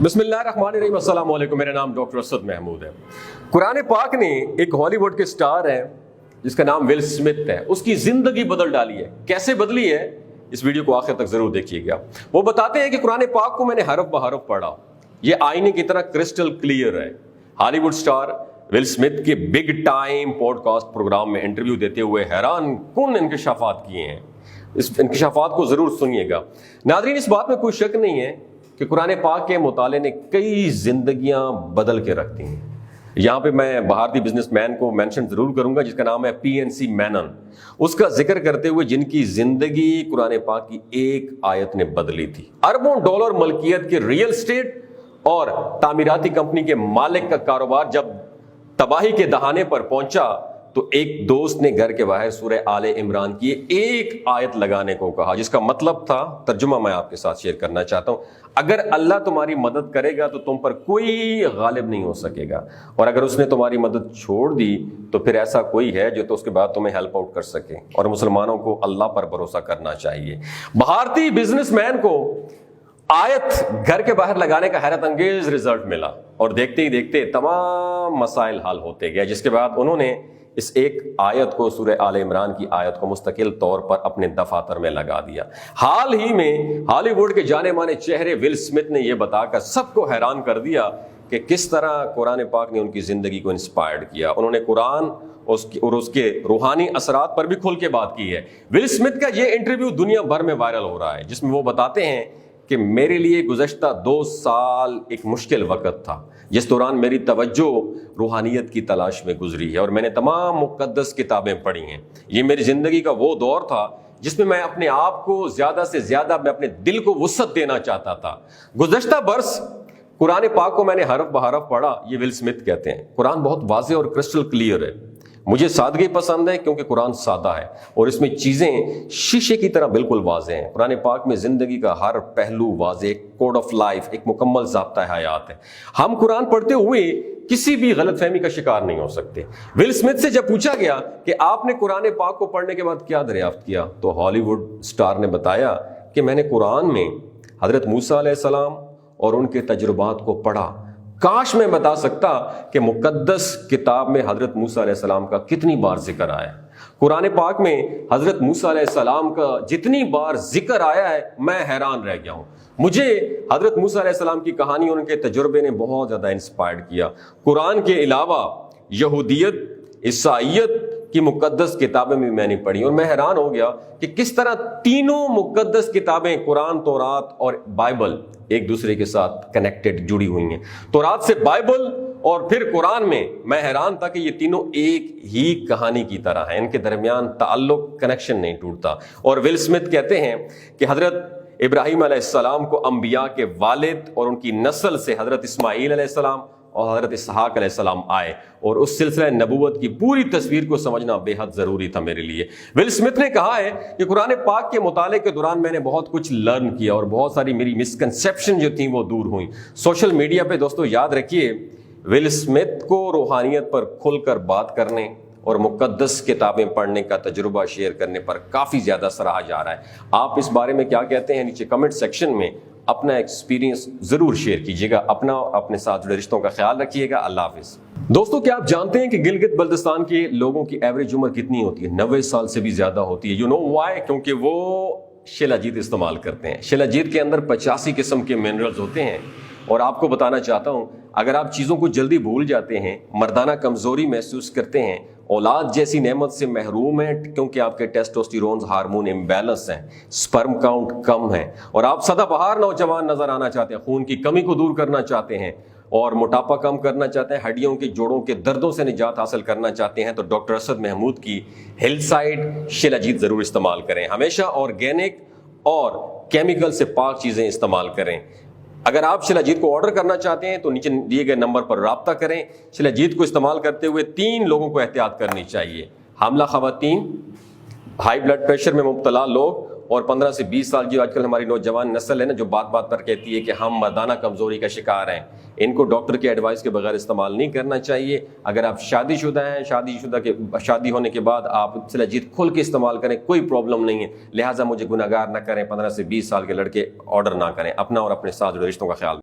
बिस्मिल्लाहिर्रहमानिर्रहीम, अस्सलाम वालेकुम। मेरा नाम डॉक्टर असद महमूद है। कुरान पाक ने एक हॉलीवुड के स्टार है जिसका नाम विल स्मिथ है, उसकी जिंदगी बदल डाली है। कैसे बदली है, इस वीडियो को आखिर तक जरूर देखिएगा। वो बताते हैं कि कुरान पाक को मैंने हरफ बहरफ पढ़ा, ये आईने की तरह क्रिस्टल क्लियर है। हॉलीवुड स्टार विल स्मिथ के बिग टाइम पॉडकास्ट प्रोग्राम में इंटरव्यू देते हुए हैरान कुन इंकशाफात किए हैं। इस इंकशाफात को जरूर सुनिएगा। नाज़रीन, इस बात में कोई शक नहीं है कि कुरान पाक के मुताले ने कई जिंदगियां बदल के रख दी हैं। यहाँ पे मैं भारतीय बिजनेसमैन को मेंशन जरूर करूंगा जिसका नाम है PNC मेनन। उसका जिक्र करते हुए जिनकी जिंदगी कुरान पाक की एक आयत ने बदली थी। अरबों डॉलर मलकियत के रियल एस्टेट और तामीराती कंपनी के मालिक का कारोबार जब तबाही के दहाने पर पहुंचा तो एक दोस्त ने घर के बाहर सूरह आले इमरान की एक आयत लगाने को कहा, जिसका मतलब था, तर्जुमा मैं आपके साथ शेयर करना चाहता हूं, अगर अल्लाह तुम्हारी मदद करेगा तो तुम पर कोई गालिब नहीं हो सकेगा, और अगर उसने तुम्हारी मदद छोड़ दी तो फिर ऐसा कोई है जो तो उसके बाद तुम्हें हेल्प आउट कर सके। और मुसलमानों को अल्लाह पर भरोसा करना चाहिए। भारतीय बिजनेसमैन को आयत घर के बाहर लगाने का हैरत अंगेज रिजल्ट मिला और देखते ही देखते तमाम मसाइल हल होते गए, जिसके बाद उन्होंने इस एक आयत को, सूरह आले इमरान की आयत को मुस्तकिल तौर पर अपने दफातर में लगा दिया। हाल ही में हॉलीवुड के जाने माने चेहरे विल स्मिथ ने यह बताकर सबको हैरान कर दिया कि किस तरह कुरान पाक ने उनकी जिंदगी को इंस्पायर्ड किया। उन्होंने कुरान और उसके रूहानी असरात पर भी खुल के बात की है। विल स्मिथ का यह इंटरव्यू दुनिया भर में वायरल हो रहा है, जिसमें वो बताते हैं कि मेरे लिए गुज़श्ता 2 साल एक मुश्किल वक़्त था, जिस दौरान मेरी तवज्जो रूहानियत की तलाश में गुजरी है और मैंने तमाम मुक़द्दस किताबें पढ़ी हैं। ये मेरी ज़िंदगी का वो दौर था जिसमें मैं अपने आप को ज़्यादा से ज़्यादा, मैं अपने दिल को वुसअत देना चाहता था। गुज़श्ता बरस कुरान पाक को मैंने हरफ बहरफ पढ़ा, ये विल स्मिथ कहते हैं। कुरान बहुत वाज़ेह और क्रिस्टल क्लियर है। मुझे सादगी पसंद है क्योंकि कुरान सादा है और इसमें चीज़ें शीशे की तरह बिल्कुल वाज़ेह हैं। कुरान पाक में ज़िंदगी का हर पहलू वाज़ेह, कोड ऑफ लाइफ, एक मुकम्मल ज़ाब्ता हयात है। हम कुरान पढ़ते हुए किसी भी गलतफहमी का शिकार नहीं हो सकते। विल स्मिथ से जब पूछा गया कि आपने कुरान पाक को पढ़ने के बाद क्या दरियाफ्त किया, तो हॉलीवुड स्टार ने बताया कि मैंने कुरान में हज़रत मूसा अलैहिस्सलाम और उनके तजुर्बात को पढ़ा। काश मैं बता सकता कि मुकद्दस किताब में हजरत मूसा अलैहिस्सलाम का कितनी बार जिक्र आया है। कुरान पाक में हजरत मूसा अलैहिस्सलाम का जितनी बार जिक्र आया है, मैं हैरान रह गया हूं। मुझे हजरत मूसा अलैहिस्सलाम की कहानी और उनके तजुर्बे ने बहुत ज्यादा इंस्पायर्ड किया। कुरान के अलावा यहूदियत, ईसाईयत की मुकद्दस किताबें भी मैंने पढ़ी और मैं हैरान हो गया कि किस तरह तीनों मुकद्दस किताबें, कुरान, तौरात और बाइबल, एक दूसरे के साथ कनेक्टेड, जुड़ी हुई हैं। तौरात से बाइबल और फिर कुरान में मैं हैरान था कि ये तीनों एक ही कहानी की तरह हैं, इनके दरमियान ताल्लुक, कनेक्शन नहीं टूटता। और विल स्मिथ कहते हैं कि हजरत इब्राहीम अलैहिस्सलाम को अंबिया के वालिद और उनकी नस्ल से हजरत इस्माईल अलैहिस्सलाम और हजरत इसहाक अलैहिस्सलाम आए, और उस सिलसिला नबूवत की पूरी तस्वीर को समझना बेहद जरूरी था मेरे लिए। विल स्मिथ ने कहा है कि कुरान पाक के मुताले के दौरान मैंने बहुत कुछ लर्न किया और बहुत सारी मेरी मिसकंसेप्शन जो थी वो दूर हुई। सोशल मीडिया पे दोस्तों याद रखिए, विल स्मिथ को रूहानियत पर खुलकर बात करने और मुकद्दस किताबें पढ़ने का तजुर्बा शेयर करने पर काफ़ी ज़्यादा सराहा जा रहा है। आप इस बारे में क्या कहते हैं, नीचे कमेंट सेक्शन में अपना एक्सपीरियंस ज़रूर शेयर कीजिएगा। अपना और अपने साथ जुड़े रिश्तों का ख्याल रखिएगा। अल्लाह हाफिज़। दोस्तों, क्या आप जानते हैं कि गिलगित बल्तिस्तान के लोगों की एवरेज उम्र कितनी होती है? 90 साल से भी ज़्यादा होती है। You know why? क्योंकि वो शिलाजीत इस्तेमाल करते हैं। शिलाजीत के अंदर 85 किस्म के मिनरल्स होते हैं। और आपको बताना चाहता हूं, अगर आप चीज़ों को जल्दी भूल जाते हैं, मर्दाना कमज़ोरी महसूस करते हैं, औलाद जैसी नेमत से महरूम है क्योंकि आपके टेस्टोस्टेरोन हार्मोन इम्बैलेंस हैं, स्पर्म काउंट कम है, और आप सदाबहार नौजवान नजर आना चाहते हैं, खून की कमी को दूर करना चाहते हैं और मोटापा कम करना चाहते हैं, हड्डियों के जोड़ों के दर्दों से निजात हासिल करना चाहते हैं, तो डॉक्टर असद महमूद की हिलसाइड शिलाजीत ज़रूर इस्तेमाल करें। हमेशा ऑर्गेनिक और केमिकल से पाक चीज़ें इस्तेमाल करें। अगर आप शिलाजीत को ऑर्डर करना चाहते हैं तो नीचे दिए गए नंबर पर राब्ता करें। शिलाजीत को इस्तेमाल करते हुए 3 लोगों को एहतियात करनी चाहिए: हामला खवातीन, हाई ब्लड प्रेशर में मुब्तला लोग, और 15 से 20 साल की आजकल हमारी नौजवान नस्ल है ना, जो बात बात पर कहती है कि हम मर्दाना कमजोरी का शिकार हैं। इनको डॉक्टर के एडवाइस के बगैर इस्तेमाल नहीं करना चाहिए। अगर आप शादीशुदा हैं, शादी होने के बाद आप शिलाजीत खुल के इस्तेमाल करें, कोई प्रॉब्लम नहीं है। लिहाजा मुझे गुनाहगार ना करें, 15 से 20 साल के लड़के ऑर्डर ना करें। अपना और अपने साथ रिश्तों का ख्याल